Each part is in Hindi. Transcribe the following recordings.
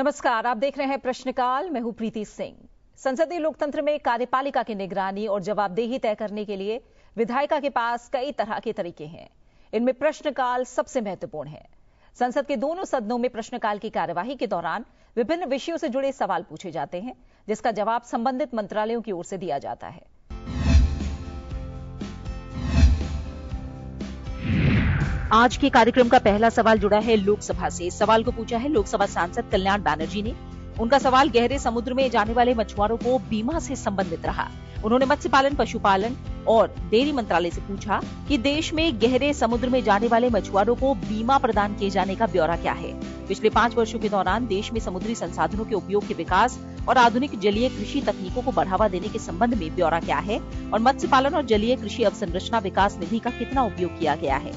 नमस्कार, आप देख रहे हैं प्रश्नकाल। मैं हूं प्रीति सिंह। संसदीय लोकतंत्र में कार्यपालिका की निगरानी और जवाबदेही तय करने के लिए विधायिका के पास कई तरह के तरीके हैं। इनमें प्रश्नकाल सबसे महत्वपूर्ण है। संसद के दोनों सदनों में प्रश्नकाल की कार्यवाही के दौरान विभिन्न विषयों से जुड़े सवाल पूछे जाते हैं, जिसका जवाब संबंधित मंत्रालयों की ओर से दिया जाता है। आज के कार्यक्रम का पहला सवाल जुड़ा है लोकसभा से। इस सवाल को पूछा है लोकसभा सांसद कल्याण बैनर्जी ने। उनका सवाल गहरे समुद्र में जाने वाले मछुआरों को बीमा से संबंधित रहा। उन्होंने मत्स्य पालन, पशुपालन और डेयरी मंत्रालय से पूछा कि देश में गहरे समुद्र में जाने वाले मछुआरों को बीमा प्रदान किए जाने का ब्यौरा क्या है। पिछले 5 वर्षों के दौरान देश में समुद्री संसाधनों के उपयोग के विकास और आधुनिक जलीय कृषि तकनीकों को बढ़ावा देने के संबंध में ब्यौरा क्या है और मत्स्य पालन और जलीय कृषि अवसंरचना विकास निधि का कितना उपयोग किया गया है।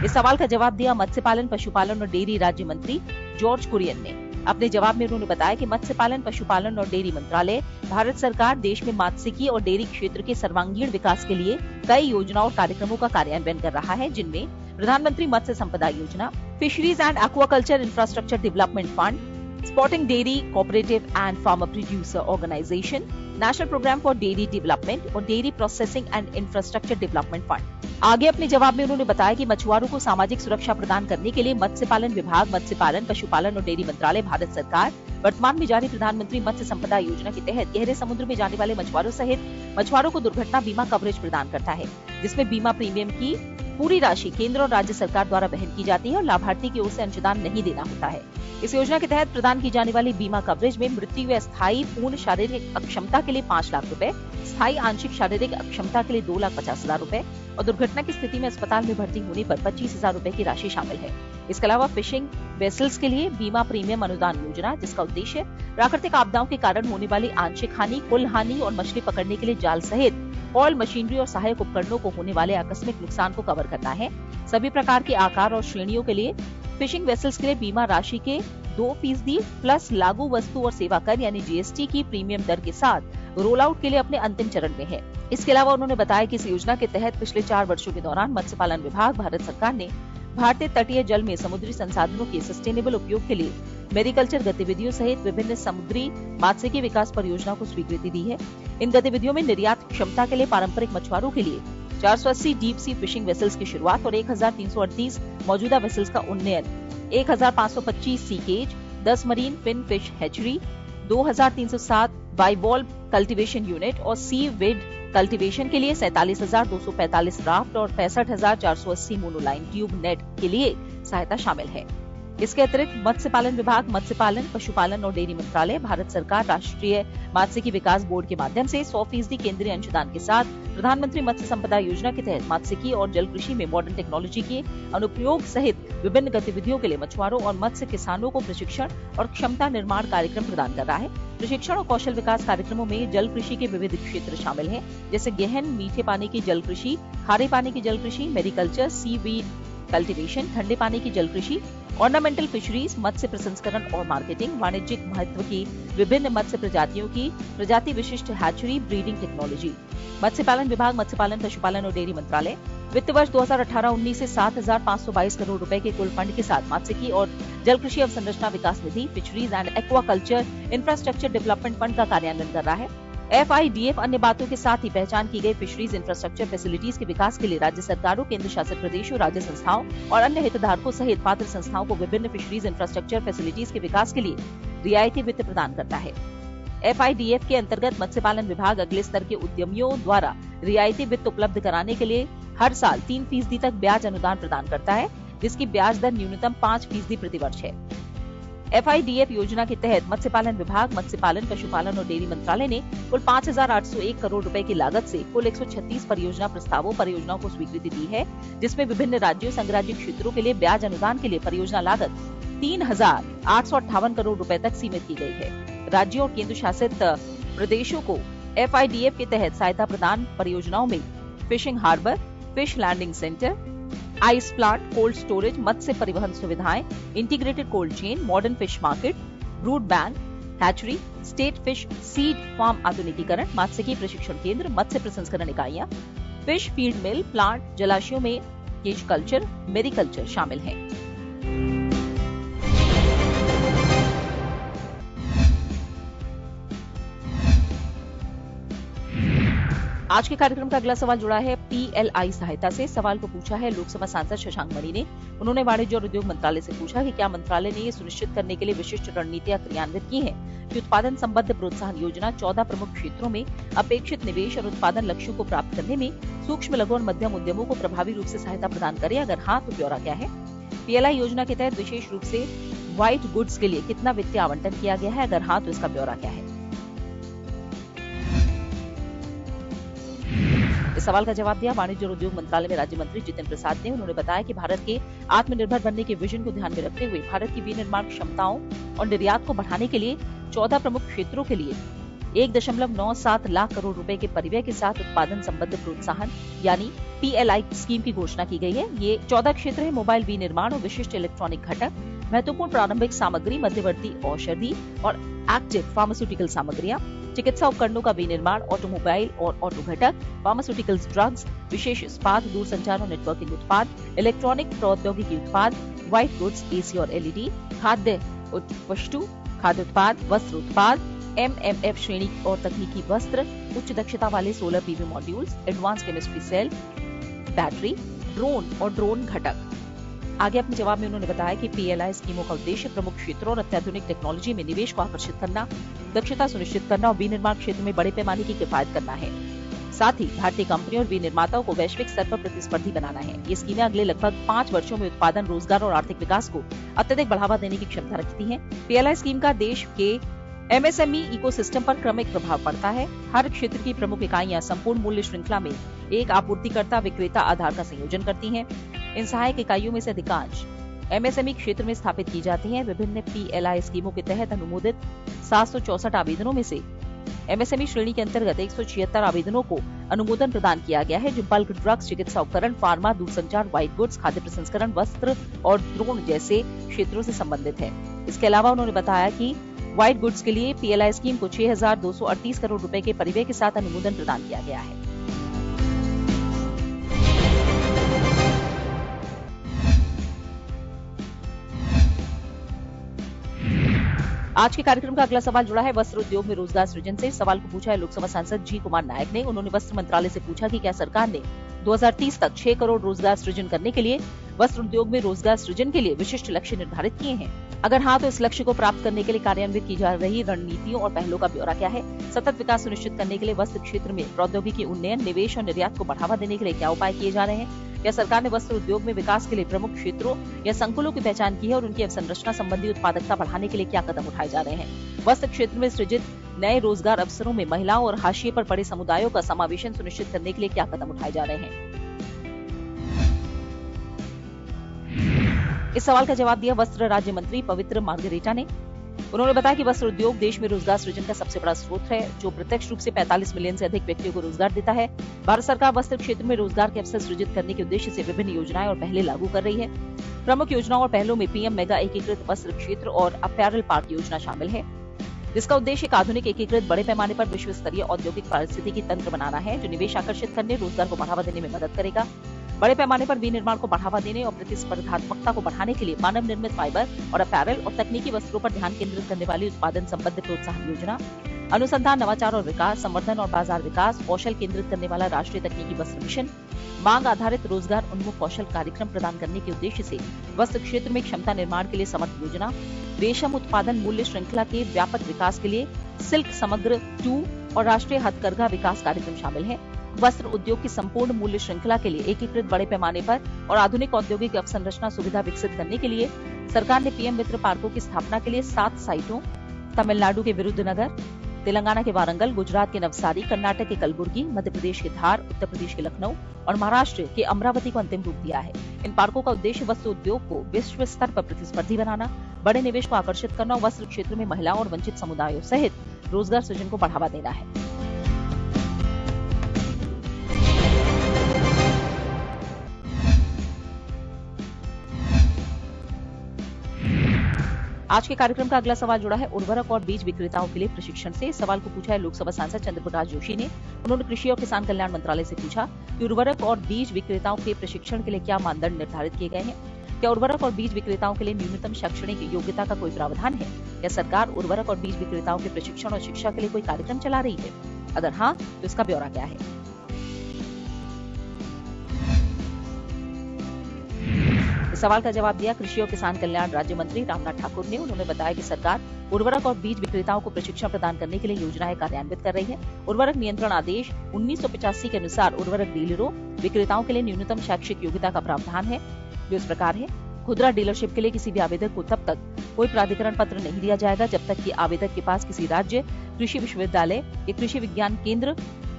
इस सवाल का जवाब दिया मत्स्य पालन, पशुपालन और डेयरी राज्य मंत्री जॉर्ज कुरियन ने। अपने जवाब में उन्होंने बताया कि मत्स्य पालन, पशुपालन और डेयरी मंत्रालय भारत सरकार देश में मात्स्यिकी और डेयरी क्षेत्र के सर्वांगीण विकास के लिए कई योजनाओं और कार्यक्रमों का कार्यान्वयन कर रहा है, जिनमें प्रधानमंत्री मत्स्य संपदा योजना, fisheries and aquaculture infrastructure development fund, spotting dairy cooperative and farmer producer organisation, national programme for dairy development और dairy processing and infrastructure development fund. आगे अपने जवाब में उन्होंने बताया कि मछुआरों को सामाजिक सुरक्षा प्रदान करने के लिए मत्स्य पालन विभाग, मत्स्य पालन, पशुपालन और डेयरी मंत्रालय भारत सरकार वर्तमान में जारी प्रधानमंत्री मत्स्य संपदा योजना के तहत गहरे समुद्र में जाने वाले मछुआरों सहित मछुआरों को दुर्घटना बीमा कवरेज प्रदान करता है, जिसमें बीमा प्रीमियम की पूरी राशि केंद्र और राज्य सरकार द्वारा वहन की जाती है और लाभार्थी की ओर से अंशदान नहीं देना होता है। इस योजना के तहत प्रदान की जाने वाली बीमा कवरेज में मृत्यु व स्थायी पूर्ण शारीरिक अक्षमता के लिए 5 लाख रुपए, स्थायी आंशिक शारीरिक अक्षमता के लिए 2,50,000 रुपए और दुर्घटना की स्थिति में अस्पताल में भर्ती होने पर 25,000 रुपए की राशि शामिल है। इसके अलावा फिशिंग वेसल्स के लिए बीमा प्रीमियम अनुदान योजना, जिसका उद्देश्य प्राकृतिक आपदाओं के कारण होने वाली आंशिक हानि, कुल हानि और मछली पकड़ने के लिए जाल सहित ऑयल मशीनरी और सहायक उपकरणों को होने वाले आकस्मिक नुकसान को कवर करना है। सभी प्रकार के आकार और श्रेणियों के लिए फिशिंग वेसल्स के लिए बीमा राशि के 2% प्लस लागू वस्तु और सेवा कर यानी GST की प्रीमियम दर के साथ रोल आउट के लिए अपने अंतिम चरण में है। इसके अलावा उन्होंने बताया कि इस योजना के तहत पिछले 4 वर्षों के दौरान मत्स्य पालन विभाग भारत सरकार ने भारतीय तटीय जल में समुद्री संसाधनों के सस्टेनेबल उपयोग के लिए मेरिकल्चर गतिविधियों सहित विभिन्न समुद्री मात्स्यिकी विकास परियोजना को स्वीकृति दी है। इन गतिविधियों में निर्यात क्षमता के लिए पारंपरिक मछुआरों के लिए 480 डीप सी फिशिंग वेसल्स की शुरुआत और 1,338 मौजूदा वेसल्स का उन्नयन, 1,525 sea cage, 10 marine fin fish hatchery, 2,307 bivalve cultivation unit और सी विड कल्टीवेशन के लिए 47,245 राफ्ट और 65,480 मोनोलाइन ट्यूब नेट के लिए सहायता शामिल है। इसके अतिरिक्त मत्स्य पालन विभाग, मत्स्य पालन, पशुपालन और डेयरी मंत्रालय भारत सरकार राष्ट्रीय मात्स्यिकी विकास बोर्ड के माध्यम से 100% केंद्रीय अंशदान के साथ प्रधानमंत्री मत्स्य संपदा योजना के तहत मात्स्यिकी और जल कृषि में मॉडर्न टेक्नोलॉजी के अनुप्रयोग सहित विभिन्न गतिविधियों के लिए मछुआरों और मत्स्य किसानों को प्रशिक्षण और क्षमता निर्माण कार्यक्रम प्रदान कर रहा है। प्रशिक्षण और कौशल विकास कार्यक्रमों में जल कृषि के विविध क्षेत्र शामिल हैं, जैसे गहन मीठे पानी की जल कृषि, खारे पानी की जल कृषि, मेरिकल्चर, सी वीड कल्टीवेशन, ठंडे पानी की जल कृषि, ऑर्नामेंटल फिशरीज, मत्स्य प्रसंस्करण और मार्केटिंग, वाणिज्यिक महत्व की विभिन्न मत्स्य प्रजातियों की प्रजाति विशिष्ट हैचरी ब्रीडिंग टेक्नोलॉजी। मत्स्य पालन विभाग, मत्स्य पालन, पशुपालन और डेयरी मंत्रालय वित्त वर्ष 2018-19 से 7,522 करोड़ रुपए के कुल फंड के साथ मात्स्यिकी और जल कृषि अवसंरचना विकास निधि, fisheries and aquaculture infrastructure development fund का कार्यान्वयन कर रहा है। FIDF अन्य बातों के साथ ही पहचान की गई फिशरीज इंफ्रास्ट्रक्चर फैसिलिटीज के विकास के लिए राज्य सरकारों, केंद्र शासित प्रदेशों, राज्य संस्थाओं और अन्य हितधारकों सहित पात्र संस्थाओं को विभिन्न फिशरीज इंफ्रास्ट्रक्चर फैसिलिटीज के विकास के लिए रियायती वित्त प्रदान करता है। FIDF के अंतर्गत मत्स्य पालन विभाग अगले स्तर के उद्यमियों द्वारा रियायती वित्त उपलब्ध कराने के लिए हर साल 3% तक ब्याज अनुदान प्रदान करता है, जिसकी ब्याज दर न्यूनतम 5% प्रतिवर्ष है। FIDF योजना के तहत मत्स्य पालन विभाग, मत्स्य पालन, पशुपालन और डेयरी मंत्रालय ने कुल 5,801 करोड़ रुपए की लागत से कुल 136 परियोजनाओं को स्वीकृति दी है, जिसमें विभिन्न राज्यों, संघराज्य क्षेत्रों के लिए ब्याज अनुदान के लिए परियोजना लागत 3,858 करोड़ रुपए तक सीमित की गई है। राज्यों और केंद्र शासित प्रदेशों को FIDF के तहत सहायता प्रदान परियोजनाओं में fishing harbour, fish landing centre, ice plant, cold storage, मत्स्य परिवहन सुविधाएं, integrated cold chain, modern fish market, brood bank, hatchery, state fish seed farm आधुनिकीकरण, मात्स्यिकी प्रशिक्षण केंद्र, मत्स्य प्रसंस्करण इकाइयां, फिश फीड मिल, प्लांट, जलाशयों में केज कल्चर, मेरिकल्चर शामिल हैं। आज के कार्यक्रम का अगला सवाल जुड़ा है PLI सहायता से। सवाल को पूछा है लोकसभा सांसद शशांक मणि ने। उन्होंने वाणिज्य और उद्योग मंत्रालय से पूछा कि क्या मंत्रालय ने ये सुनिश्चित करने के लिए विशिष्ट रणनीतियां क्रियान्वित की हैं कि उत्पादन संबद्ध प्रोत्साहन योजना 14 प्रमुख क्षेत्रों में अपेक्षित निवेश और उत्पादन लक्ष्यों को प्राप्त करने में सूक्ष्म, लघु और मध्यम उद्यमों को प्रभावी रूप से सहायता प्रदान करे। अगर हाँ तो ब्यौरा क्या है? PLI योजना के तहत विशेष रूप से व्हाइट गुड्स के लिए कितना वित्तीय आवंटन किया गया है? अगर हाँ तो इसका ब्यौरा क्या है? इस सवाल का जवाब दिया वाणिज्य और उद्योग मंत्रालय में राज्य मंत्री जितेंद्र प्रसाद ने। उन्होंने बताया कि भारत के आत्मनिर्भर बनने के विजन को ध्यान में रखते हुए भारत की विनिर्माण क्षमताओं और निर्यात को बढ़ाने के लिए 14 प्रमुख क्षेत्रों के लिए 1.97 लाख करोड़ रुपए के परिव्यय के साथ उत्पादन संबद्ध प्रोत्साहन यानी PLI स्कीम की घोषणा की गई है। ये 14 क्षेत्र है: मोबाइल विनिर्माण और विशिष्ट इलेक्ट्रॉनिक घटक, महत्वपूर्ण प्रारंभिक सामग्री, मध्यवर्ती औषधि और एक्टिव फार्मास्यूटिकल सामग्रियां, चिकित्सा उपकरणों का विनिर्माण, ऑटोमोबाइल और ऑटो घटक, फार्मास्यूटिकल्स, ड्रग्स, विशेष इस्पात, दूरसंचार और नेटवर्किंग उत्पाद, इलेक्ट्रॉनिक प्रौद्योगिकी उत्पाद, व्हाइट गुड्स, AC और LED, खाद्य वस्तु, खाद्य उत्पाद, वस्त्र उत्पाद, MMF श्रेणी और तकनीकी वस्त्र, उच्च दक्षता वाले solar PV modules, advance chemistry cell, battery, drone और ड्रोन घटक। आगे अपने जवाब में उन्होंने बताया कि PLI स्कीमों का उद्देश्य प्रमुख क्षेत्रों और अत्याधुनिक टेक्नोलॉजी में निवेश को आकर्षित करना, दक्षता सुनिश्चित करना और विनिर्माण क्षेत्र में बड़े पैमाने की किफायत करना है। साथ ही भारतीय कंपनियों और विनिर्माताओं को वैश्विक स्तर पर प्रतिस्पर्धी बनाना है। ये स्कीमें अगले लगभग 5 वर्षों में उत्पादन, रोजगार और आर्थिक विकास को अत्यधिक बढ़ावा देने की क्षमता रखती हैं। PLI स्कीम का देश के MSME इकोसिस्टम पर क्रमिक प्रभाव पड़ता है। हर क्षेत्र की प्रमुख इकाइयां संपूर्ण मूल्य श्रृंखला में एक आपूर्तिकर्ता विक्रेता आधार का संयोजन करती हैं। इन सहायक इकाइयों में से अधिकांश MSME क्षेत्र में स्थापित की जाती हैं। विभिन्न PLI स्कीमों के तहत अनुमोदित 764 आवेदनों में से MSME श्रेणी के अंतर्गत 176 आवेदनों को अनुमोदन प्रदान किया गया है, जो बल्क ड्रग्स, चिकित्सा उपकरण, फार्मा, दूरसंचार, व्हाइट गुड्स, खाद्य प्रसंस्करण, वस्त्र और ड्रोन जैसे क्षेत्रों से संबंधित है। इसके अलावा उन्होंने बताया कि व्हाइट गुड्स के लिए PLI स्कीम को 6,238 करोड़ रुपए के परिव्यय के साथ अनुमोदन प्रदान किया गया है। आज के कार्यक्रम का अगला सवाल जुड़ा है वस्त्र उद्योग में रोजगार सृजन से। सवाल को पूछा है लोकसभा सांसद जी कुमार नायक ने। उन्होंने वस्त्र मंत्रालय से पूछा कि क्या सरकार ने 2030 तक 6 करोड़ रोजगार सृजन करने के लिए वस्त्र उद्योग में रोजगार सृजन के लिए विशिष्ट लक्ष्य निर्धारित किए हैं? अगर हाँ तो इस लक्ष्य को प्राप्त करने के लिए कार्यान्वित की जा रही रणनीतियों और पहलों का ब्यौरा क्या है? सतत विकास सुनिश्चित करने के लिए वस्त्र क्षेत्र में प्रौद्योगिकी उन्नयन, निवेश और निर्यात को बढ़ावा देने के लिए क्या उपाय किए जा रहे हैं? क्या सरकार ने वस्त्र उद्योग में विकास के लिए प्रमुख क्षेत्रों या संकुलों की पहचान की है और उनकी अवसंरचना संबंधी उत्पादकता बढ़ाने के लिए क्या कदम उठाए जा रहे हैं? वस्त्र क्षेत्र में सृजित नए रोजगार अवसरों में महिलाओं और हाशिए पर पड़े समुदायों का समावेशन सुनिश्चित करने के लिए क्या कदम उठाए जा रहे हैं? इस सवाल का जवाब दिया वस्त्र राज्य मंत्री पवित्र मार्गरेटा ने। उन्होंने बताया कि वस्त्र उद्योग देश में रोजगार सृजन का सबसे बड़ा स्रोत है, जो प्रत्यक्ष रूप से 45 मिलियन से अधिक व्यक्तियों को रोजगार देता है। भारत सरकार वस्त्र क्षेत्र में रोजगार के अवसर सृजित करने के उद्देश्य से विभिन्न योजनाएं और पहले लागू कर रही है। प्रमुख योजनाओं और पहलों में PM मेगा एकीकृत वस्त्र क्षेत्र और अपैरल पार्क योजना शामिल है, जिसका उद्देश्य एक आधुनिक, एकीकृत, बड़े पैमाने पर विश्व स्तरीय औद्योगिक पारिस्थितिकी तंत्र बनाना है, जो निवेश आकर्षित करने, रोजगार को बढ़ावा देने में मदद करेगा। बड़े पैमाने पर विनिर्माण को बढ़ावा देने और प्रतिस्पर्धात्मकता को बढ़ाने के लिए मानव निर्मित फाइबर और अपैरल और तकनीकी वस्त्रों पर ध्यान केंद्रित करने वाली उत्पादन संबद्ध प्रोत्साहन योजना, अनुसंधान, नवाचार और विकास, संवर्धन और बाजार विकास, कौशल केंद्रित करने वाला राष्ट्रीय तकनीकी वस्त्र मिशन, मांग आधारित रोजगार उन्मुख कौशल कार्यक्रम प्रदान करने के उद्देश्य से वस्त्र क्षेत्र में क्षमता निर्माण के लिए समर्थ योजना, रेशम उत्पादन मूल्य श्रृंखला के व्यापक विकास के लिए सिल्क समग्र 2 और राष्ट्रीय हथकरघा विकास कार्यक्रम शामिल है। वस्त्र उद्योग की संपूर्ण मूल्य श्रृंखला के लिए एकीकृत, बड़े पैमाने पर और आधुनिक औद्योगिक अवसंरचना सुविधा विकसित करने के लिए सरकार ने PM मित्र पार्कों की स्थापना के लिए 7 साइटों तमिलनाडु के विरुद्धनगर, तेलंगाना के वारंगल, गुजरात के नवसारी, कर्नाटक के कलबुर्गी, मध्य प्रदेश के धार, उत्तर प्रदेश के लखनऊ और महाराष्ट्र के अमरावती को अंतिम रूप दिया है। इन पार्कों का उद्देश्य वस्त्र उद्योग को विश्व स्तर पर प्रतिस्पर्धी बनाना, बड़े निवेश को आकर्षित करना और वस्त्र क्षेत्र में महिलाओं और वंचित समुदायों सहित रोजगार सृजन को बढ़ावा देना है। आज के कार्यक्रम का अगला सवाल जुड़ा है उर्वरक और बीज विक्रेताओं के लिए प्रशिक्षण से। इस सवाल को पूछा है लोकसभा सांसद चंद्र प्रकाश जोशी ने। उन्होंने कृषि और किसान कल्याण मंत्रालय से पूछा कि उर्वरक और बीज विक्रेताओं के प्रशिक्षण के लिए क्या मानदंड निर्धारित किए गए हैं। क्या उर्वरक और बीज विक्रेताओं के लिए न्यूनतम शैक्षणिक योग्यता का कोई प्रावधान है? क्या सरकार उर्वरक और बीज विक्रेताओं के प्रशिक्षण और शिक्षा के लिए कोई कार्यक्रम चला रही है? अगर हाँ, तो इसका ब्यौरा क्या है? इस सवाल का जवाब दिया कृषि और किसान कल्याण राज्य मंत्री रामनाथ ठाकुर ने। उन्होंने बताया कि सरकार उर्वरक और बीज विक्रेताओं को प्रशिक्षण प्रदान करने के लिए योजनाएं कार्यान्वित कर रही है। उर्वरक नियंत्रण आदेश 1985 के अनुसार उर्वरक डीलरों विक्रेताओं के लिए न्यूनतम शैक्षिक योग्यता का प्रावधान है, जो इस प्रकार है। खुदरा डीलरशिप के लिए किसी भी आवेदक को तब तक कोई प्राधिकरण पत्र नहीं दिया जाएगा जब तक कि आवेदक के पास किसी राज्य कृषि विश्वविद्यालय या कृषि विज्ञान केंद्र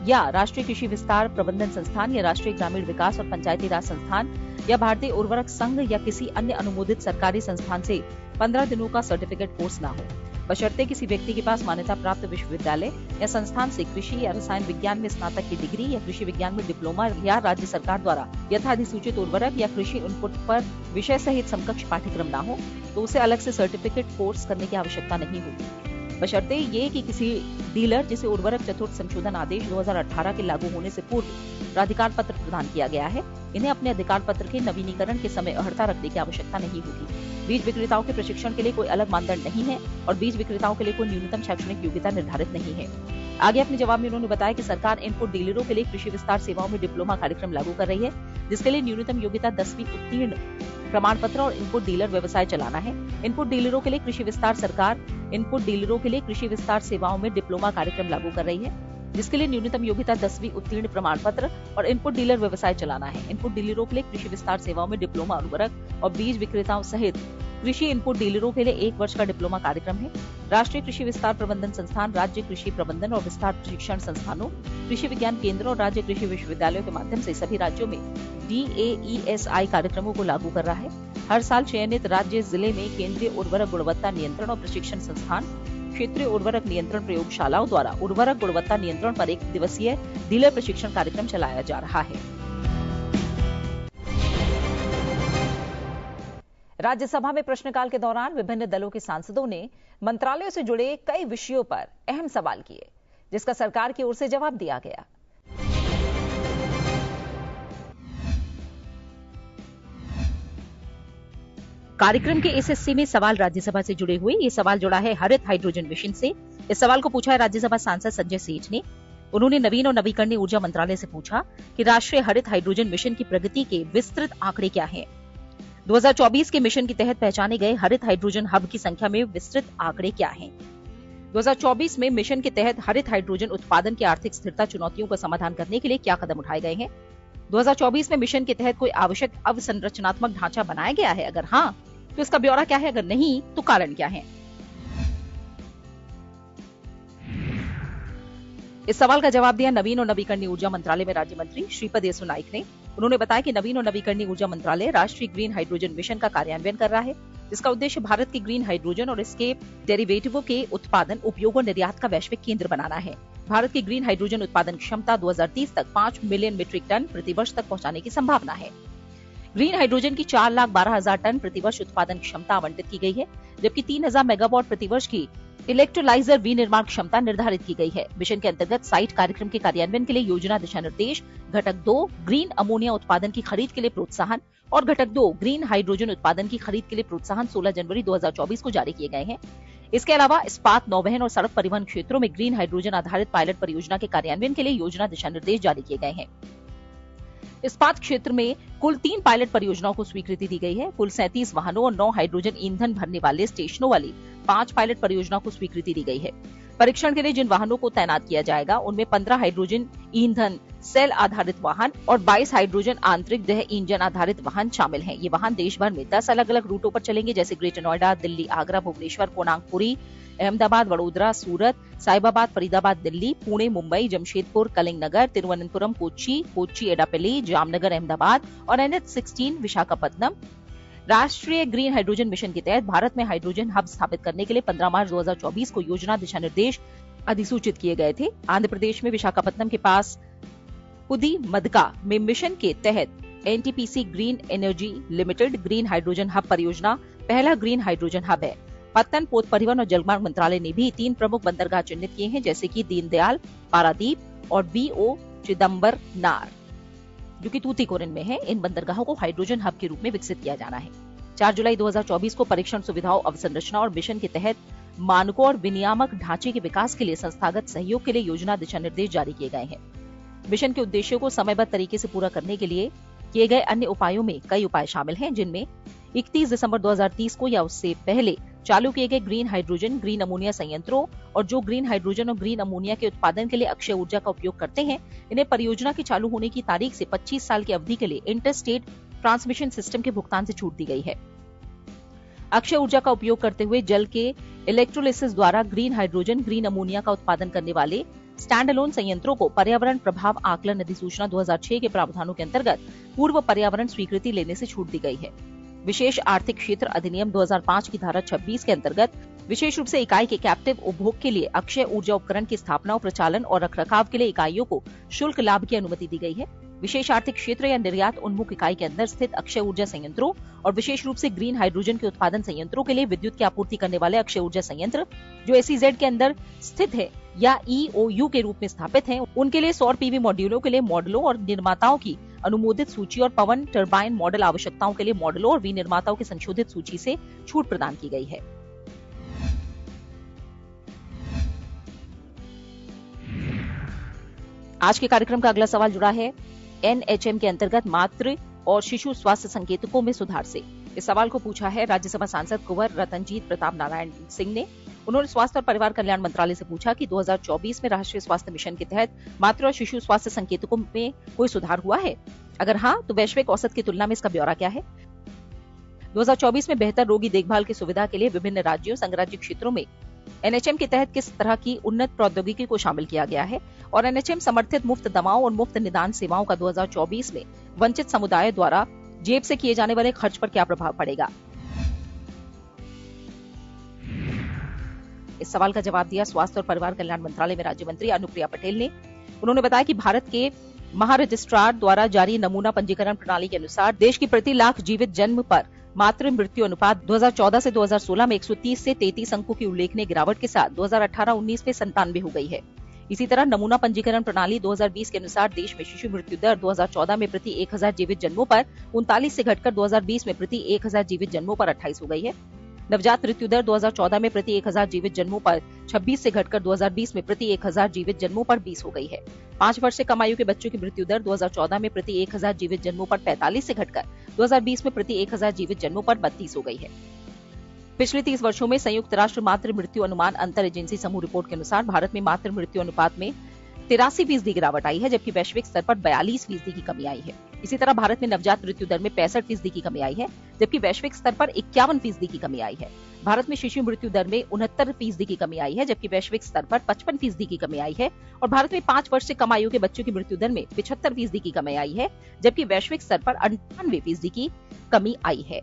या राष्ट्रीय कृषि विस्तार प्रबंधन संस्थान या राष्ट्रीय ग्रामीण विकास और पंचायती राज संस्थान या भारतीय उर्वरक संघ या किसी अन्य अनुमोदित सरकारी संस्थान से 15 दिनों का सर्टिफिकेट कोर्स न हो, बशर्ते किसी व्यक्ति के पास मान्यता प्राप्त विश्वविद्यालय या संस्थान से कृषि या रसायन विज्ञान में स्नातक की डिग्री या कृषि विज्ञान में डिप्लोमा या राज्य सरकार द्वारा यथाधिसूचित उर्वरक या कृषि इनपुट पर विषय सहित समकक्ष पाठ्यक्रम न हो, तो उसे अलग से सर्टिफिकेट कोर्स करने की आवश्यकता नहीं होगी, बशर्ते ये कि किसी डीलर जिसे उर्वरक चतुर्थ संशोधन आदेश 2018 के लागू होने से पूर्व प्राधिकार पत्र प्रदान किया गया है, इन्हें अपने अधिकार पत्र के नवीनीकरण के समय अहर्ता रखने की आवश्यकता नहीं होगी। बीज विक्रेताओं के प्रशिक्षण के लिए कोई अलग मानदंड नहीं है और बीज विक्रेताओं के लिए कोई न्यूनतम शैक्षणिक योग्यता निर्धारित नहीं है। आगे अपने जवाब में उन्होंने बताया कि सरकार इनपुट डीलरों के लिए कृषि विस्तार सेवाओं में डिप्लोमा कार्यक्रम लागू कर रही है, जिसके लिए न्यूनतम योग्यता 10वीं उत्तीर्ण प्रमाण पत्र और इनपुट डीलर व्यवसाय चलाना है। इनपुट डीलरों के लिए कृषि विस्तार सरकार इनपुट डीलरों के लिए कृषि विस्तार सेवाओं में डिप्लोमा कार्यक्रम लागू कर रही है, जिसके लिए न्यूनतम योग्यता 10वीं उत्तीर्ण प्रमाण पत्र और इनपुट डीलर व्यवसाय चलाना है। इनपुट डीलरों के लिए कृषि विस्तार सेवाओं में डिप्लोमा उर्वरक और बीज विक्रेताओं सहित कृषि इनपुट डीलरों के लिए 1 वर्ष का डिप्लोमा कार्यक्रम है। राष्ट्रीय कृषि विस्तार प्रबंधन संस्थान, राज्य कृषि प्रबंधन और विस्तार प्रशिक्षण संस्थानों, कृषि विज्ञान केंद्र और राज्य कृषि विश्वविद्यालयों के माध्यम से सभी राज्यों में DAESI कार्यक्रमों को लागू कर रहा है। हर साल चयनित राज्य जिले में केंद्रीय उर्वरक गुणवत्ता नियंत्रण और प्रशिक्षण संस्थान, क्षेत्रीय उर्वरक नियंत्रण प्रयोगशालाओं द्वारा उर्वरक गुणवत्ता नियंत्रण पर 1 दिवसीय डीलर प्रशिक्षण कार्यक्रम चलाया जा रहा है। राज्यसभा में प्रश्नकाल के दौरान विभिन्न दलों के सांसदों ने मंत्रालयों से जुड़े कई विषयों पर अहम सवाल किए, जिसका सरकार की ओर से जवाब दिया गया। कार्यक्रम के इस हिस्से में सवाल राज्यसभा से जुड़े हुए। ये सवाल जुड़ा है हरित हाइड्रोजन मिशन से। इस सवाल को पूछा है राज्यसभा सांसद संजय सेठ ने। उन्होंने नवीन और नवीकरणीय ऊर्जा मंत्रालय से पूछा कि राष्ट्रीय हरित हाइड्रोजन मिशन की प्रगति के विस्तृत आंकड़े क्या हैं। 2024 के मिशन के तहत पहचाने गए हरित हाइड्रोजन हब की संख्या में विस्तृत आंकड़े क्या हैं। 2024 में मिशन के तहत हरित हाइड्रोजन उत्पादन की आर्थिक स्थिरता चुनौतियों का समाधान करने के लिए क्या कदम उठाए गए हैं। 2024 में मिशन के तहत कोई आवश्यक अवसंरचनात्मक ढांचा बनाया गया है? अगर हाँ, तो इसका ब्यौरा क्या है? अगर नहीं, तो कारण क्या है? इस सवाल का जवाब दिया नवीन और नवीकरणीय ऊर्जा मंत्रालय में राज्य मंत्री श्रीपद येसो नाइक ने। उन्होंने बताया कि नवीन और नवीकरणीय ऊर्जा मंत्रालय राष्ट्रीय ग्रीन हाइड्रोजन मिशन का कार्यान्वयन कर रहा है, जिसका उद्देश्य भारत के ग्रीन हाइड्रोजन और इसके डेरिवेटिवों के उत्पादन, उपयोग और निर्यात का वैश्विक केंद्र बनाना है। भारत की ग्रीन हाइड्रोजन उत्पादन क्षमता 2030 तक 5 मिलियन मीट्रिक टन प्रतिवर्ष तक पहुंचाने की संभावना है। ग्रीन हाइड्रोजन की 4,12,000 टन प्रतिवर्ष उत्पादन क्षमता आवंटित की गई है, जबकि 3,000 मेगावाट प्रतिवर्ष की इलेक्ट्रोलाइजर विनिर्माण क्षमता निर्धारित की गई है। मिशन के अंतर्गत साइट कार्यक्रम के कार्यान्वयन के लिए योजना दिशा निर्देश, घटक 2 ग्रीन अमोनिया उत्पादन की खरीद के लिए प्रोत्साहन और घटक 2 ग्रीन हाइड्रोजन उत्पादन की खरीद के लिए प्रोत्साहन 16 जनवरी 2024 को जारी किए गए हैं। इसके अलावा इस्पात, नौवहन और सड़क परिवहन क्षेत्रों में ग्रीन हाइड्रोजन आधारित पायलट परियोजना के कार्यान्वयन के लिए योजना दिशा निर्देश जारी किए गए हैं। इस्पात क्षेत्र में कुल 3 पायलट परियोजनाओं को स्वीकृति दी गई है। कुल 37 वाहनों और 9 हाइड्रोजन ईंधन भरने वाले स्टेशनों वाली 5 पायलट परियोजनाओं को स्वीकृति दी गई है। परीक्षण के लिए जिन वाहनों को तैनात किया जाएगा, उनमें 15 हाइड्रोजन ईंधन सेल आधारित वाहन और 22 हाइड्रोजन आंतरिक दह इंजन आधारित वाहन शामिल हैं। ये वाहन देश भर में 10 अलग अलग रूटों पर चलेंगे, जैसे ग्रेटर नोएडा, दिल्ली, आगरा, भुवनेश्वर, कोणार्क, पुरी, अहमदाबाद, वडोदरा, सूरत, साहिबाबाद, फरीदाबाद, दिल्ली, पुणे, मुंबई, जमशेदपुर, कलिंगनगर, तिरुवनंतपुरम, कोच्चि, एडापल्ली, जामनगर, अहमदाबाद और NH-16 विशाखापत्तनम। राष्ट्रीय ग्रीन हाइड्रोजन मिशन के तहत भारत में हाइड्रोजन हब स्थापित करने के लिए 15 मार्च 2024 को योजना दिशा निर्देश अधिसूचित किए गए थे। आंध्र प्रदेश में विशाखापत्तनम के पास पुदीमदका में मिशन के तहत NTPC green energy limited green hydrogen hub परियोजना पहला ग्रीन हाइड्रोजन हब है। पत्तन, पोत परिवहन और जलमार्ग मंत्रालय ने भी 3 प्रमुख बंदरगाह चिन्हित किए हैं, जैसे कि दीनदयाल, पारादीप और BO चिदम्बरनार, जो कि तूतीकोरिन में है। इन बंदरगाहों को हाइड्रोजन हब के रूप में विकसित किया जाना है। 4 जुलाई 2024 को परीक्षण सुविधाओं, अवसंरचना और मिशन के तहत मानकों और विनियामक ढांचे के विकास के लिए संस्थागत सहयोग के लिए योजना दिशा निर्देश जारी किए गए हैं। मिशन के उद्देश्यों को समयबद्ध तरीके से पूरा करने के लिए किए गए अन्य उपायों में कई उपाय शामिल हैं, जिनमें 31 दिसंबर 2030 को या उससे पहले चालू किए गए ग्रीन हाइड्रोजन, ग्रीन अमोनिया संयंत्रों और जो ग्रीन हाइड्रोजन और ग्रीन अमोनिया के उत्पादन के लिए अक्षय ऊर्जा का उपयोग करते हैं, इन्हें परियोजना के चालू होने की तारीख से 25 साल की अवधि के लिए इंटर स्टेट ट्रांसमिशन सिस्टम के भुगतान से छूट दी गई है। अक्षय ऊर्जा का उपयोग करते हुए जल के इलेक्ट्रोलिसिस द्वारा ग्रीन हाइड्रोजन, ग्रीन अमोनिया का उत्पादन करने वाले स्टैंड अलोन संयंत्रों को पर्यावरण प्रभाव आकलन अधिसूचना 2006 के प्रावधानों के अंतर्गत पूर्व पर्यावरण स्वीकृति लेने से छूट दी गई है। विशेष आर्थिक क्षेत्र अधिनियम 2005 की धारा 26 के अंतर्गत विशेष रूप से इकाई के कैप्टिव उपभोग के लिए अक्षय ऊर्जा उपकरण की स्थापना, प्रचालन और रखरखाव के लिए इकाइयों को शुल्क लाभ की अनुमति दी गई है। विशेष आर्थिक क्षेत्र या निर्यात उन्मुख इकाई के अंदर स्थित अक्षय ऊर्जा संयंत्रों और विशेष रूप से ग्रीन हाइड्रोजन के उत्पादन संयंत्रों के लिए विद्युत की आपूर्ति करने वाले अक्षय ऊर्जा संयंत्र जो SEZ के अंदर स्थित है या EOU के रूप में स्थापित हैं, उनके लिए सौर PV मॉड्यूलों के लिए मॉडलों और निर्माताओं की अनुमोदित सूची और पवन टरबाइन मॉडल आवश्यकताओं के लिए मॉडलों और विनिर्माताओं की संशोधित सूची से छूट प्रदान की गई है। आज के कार्यक्रम का अगला सवाल जुड़ा है NHM के अंतर्गत मातृ और शिशु स्वास्थ्य संकेतकों में सुधार से। इस सवाल को पूछा है राज्यसभा सांसद कुंवर रतनजीत प्रताप नारायण सिंह ने। उन्होंने स्वास्थ्य और परिवार कल्याण मंत्रालय से पूछा कि 2024 में राष्ट्रीय स्वास्थ्य मिशन के तहत मातृ और शिशु स्वास्थ्य संकेतकों में कोई सुधार हुआ है? अगर हाँ, तो वैश्विक औसत की तुलना में इसका ब्यौरा क्या है? 2024 में बेहतर रोगी देखभाल की सुविधा के लिए विभिन्न राज्यों, संघराज्य क्षेत्रों में NHM के तहत किस तरह की उन्नत प्रौद्योगिकी को शामिल किया गया है और NHM समर्थित मुफ्त दवाओं और मुफ्त निदान सेवाओं का 2024 में वंचित समुदाय द्वारा जेब से किए जाने वाले खर्च पर क्या प्रभाव पड़ेगा? इस सवाल का जवाब दिया स्वास्थ्य और परिवार कल्याण मंत्रालय में राज्य मंत्री अनुप्रिया पटेल ने। उन्होंने बताया कि भारत के महारजिस्ट्रार द्वारा जारी नमूना पंजीकरण प्रणाली के अनुसार देश की प्रति लाख जीवित जन्म पर मातृ मृत्यु अनुपात 2014 से 2016 में 130 से 33 अंकों की उल्लेखनीय गिरावट के साथ 2018-19 में 97 हो गई है। इसी तरह नमूना पंजीकरण प्रणाली 2020 के अनुसार देश में शिशु मृत्यु दर 2014 में प्रति 1000 जीवित जन्मों पर 39 से घटकर 2020 में प्रति 1000 जीवित जन्मों पर 28 हो गई है। नवजात मृत्यु दर 2014 में प्रति 1000 जीवित जन्मों पर 26 से घटकर 2020 में प्रति 1000 जीवित जन्मों पर 20 हो गई है। 5 वर्ष से कम आयु के बच्चों की मृत्यु दर 2014 में प्रति 1000 जीवित जन्मों पर 45 से घटकर 2020 में प्रति 1000 जीवित जन्मों पर 32 हो गई है। पिछले 30 वर्षों में संयुक्त राष्ट्र मातृ मृत्यु अनुमान अंतर एजेंसी समूह रिपोर्ट के अनुसार भारत में मातृ मृत्यु अनुपात में 83% गिरावट आई है, जबकि वैश्विक स्तर पर 42% की कमी आई है। इसी तरह भारत में नवजात मृत्यु दर में 65% की कमी आई है, जबकि वैश्विक स्तर पर 51% की कमी आई है। भारत में शिशु मृत्यु दर में 69% की कमी आई है, जबकि वैश्विक स्तर पर 55% की कमी आई है। और भारत में 5 वर्ष से कम आयु के बच्चों की मृत्यु दर में 75% की कमी आई है, जबकि वैश्विक स्तर पर 98% की कमी आई है।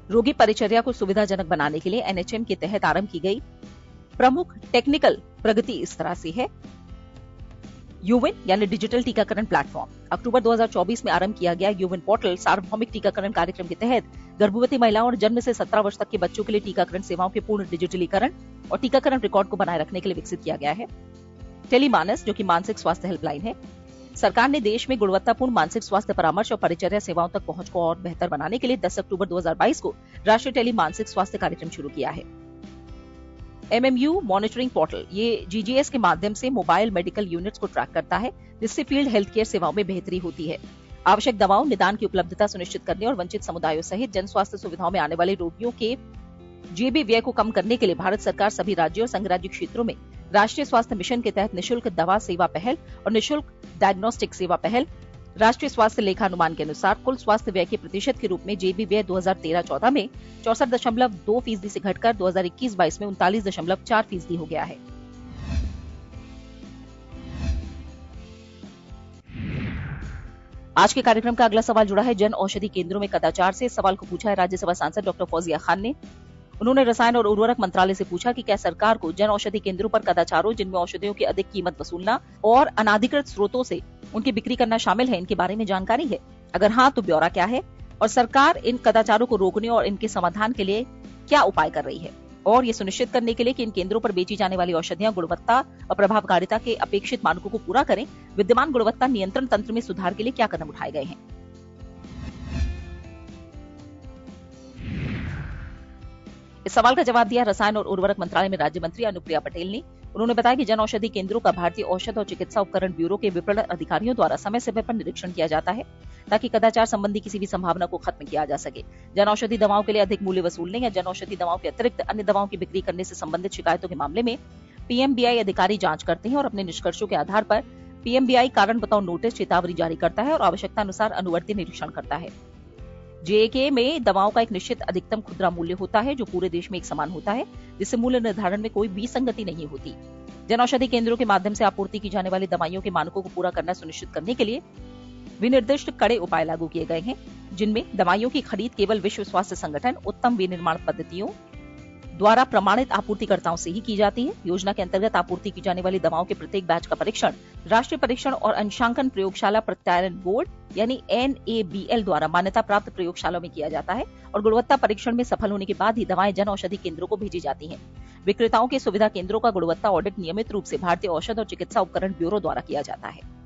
रोगी परिचर्या को सुविधाजनक बनाने के लिए NHM के तहत आरंभ की गई प्रमुख टेक्निकल प्रगति इस तरह से है। यूविन यानी डिजिटल टीकाकरण प्लेटफॉर्म। अक्टूबर 2024 में आरंभ किया गया यूविन पोर्टल सार्वभौमिक टीकाकरण कार्यक्रम के तहत गर्भवती महिलाओं और जन्म से 17 वर्ष तक के बच्चों के लिए टीकाकरण सेवाओं के पूर्ण डिजिटलीकरण और टीकाकरण रिकॉर्ड को बनाए रखने के लिए विकसित किया गया है। टेलीमानस, जो कि मानसिक स्वास्थ्य हेल्पलाइन है। सरकार ने देश में गुणवत्तापूर्ण मानसिक स्वास्थ्य परामर्श और परिचर्या सेवाओं तक पहुंच को और बेहतर बनाने के लिए 10 अक्टूबर 2022 को राष्ट्रीय टेली मानसिक स्वास्थ्य कार्यक्रम शुरू किया है। MMU मॉनिटरिंग पोर्टल, ये GGS के माध्यम से मोबाइल मेडिकल यूनिट्स को ट्रैक करता है, जिससे फील्ड हेल्थ केयर सेवाओं में बेहतरी होती है। आवश्यक दवाओं, निदान की उपलब्धता सुनिश्चित करने और वंचित समुदायों सहित जन स्वास्थ्य सुविधाओं में आने वाले रोगियों के जेबी व्यय को कम करने के लिए भारत सरकार सभी राज्यों और संघराज्य क्षेत्रों में राष्ट्रीय स्वास्थ्य मिशन के तहत निःशुल्क दवा सेवा पहल और निःशुल्क डायग्नोस्टिक सेवा पहल, राष्ट्रीय स्वास्थ्य लेखानुमान के अनुसार कुल स्वास्थ्य व्यय के प्रतिशत के रूप में जेबी व्यय 2013-14 में 64.2% से घटकर 2021-22 में 39.4% हो गया है। आज के कार्यक्रम का अगला सवाल जुड़ा है जन औषधि केंद्रों में कदाचार से। इस सवाल को पूछा है राज्यसभा सांसद डॉक्टर फौजिया खान ने। उन्होंने रसायन और उर्वरक मंत्रालय से पूछा कि क्या सरकार को जन औषधि केंद्रों पर कदाचारों, जिनमें औषधियों की अधिक कीमत वसूलना और अनाधिकृत स्रोतों से उनकी बिक्री करना शामिल है, इनके बारे में जानकारी है? अगर हाँ, तो ब्यौरा क्या है? और सरकार इन कदाचारों को रोकने और इनके समाधान के लिए क्या उपाय कर रही है, और ये सुनिश्चित करने के लिए कि इन केंद्रों पर बेची जाने वाली औषधियां गुणवत्ता और प्रभावकारिता के अपेक्षित मानकों को पूरा करें, विद्यमान गुणवत्ता नियंत्रण तंत्र में सुधार के लिए क्या कदम उठाए गए हैं। इस सवाल का जवाब दिया रसायन और उर्वरक मंत्रालय में राज्य मंत्री अनुप्रिया पटेल ने। उन्होंने बताया कि जन औषधि केंद्रों का भारतीय औषध और चिकित्सा उपकरण ब्यूरो के विपणन अधिकारियों द्वारा समय समय पर निरीक्षण किया जाता है, ताकि कदाचार संबंधी किसी भी संभावना को खत्म किया जा सके। जन औषधि दवाओं के लिए अधिक मूल्य वसूलने या जन औषधि दवाओं के अतिरिक्त अन्य दवाओं की बिक्री करने से संबंधित शिकायतों के मामले में पीएमबीआई अधिकारी जांच करते हैं और अपने निष्कर्षों के आधार पर पीएमबीआई कारण बताओ नोटिस चेतावनी जारी करता है और आवश्यकता अनुसार अनुवर्ती निरीक्षण करता है। जेके में दवाओं का एक निश्चित अधिकतम खुदरा मूल्य होता है, जो पूरे देश में एक समान होता है, जिससे मूल्य निर्धारण में कोई विसंगति नहीं होती। जन औषधि केंद्रों के माध्यम से आपूर्ति की जाने वाली दवाइयों के मानकों को पूरा करना सुनिश्चित करने के लिए विनिर्दिष्ट कड़े उपाय लागू किए गए हैं, जिनमें दवाइयों की खरीद केवल विश्व स्वास्थ्य संगठन उत्तम विनिर्माण पद्धतियों द्वारा प्रमाणित आपूर्तिकर्ताओं से ही की जाती है। योजना के अंतर्गत आपूर्ति की जाने वाली दवाओं के प्रत्येक बैच का परीक्षण राष्ट्रीय परीक्षण और अंशांकन प्रयोगशाला प्रत्यायन बोर्ड यानी NABL द्वारा मान्यता प्राप्त प्रयोगशालाओं में किया जाता है और गुणवत्ता परीक्षण में सफल होने के बाद ही दवाएं जन औषधि केंद्रों को भेजी जाती हैं। विक्रेताओं के सुविधा केंद्रों का गुणवत्ता ऑडिट नियमित रूप से भारतीय औषध और चिकित्सा उपकरण ब्यूरो द्वारा किया जाता है।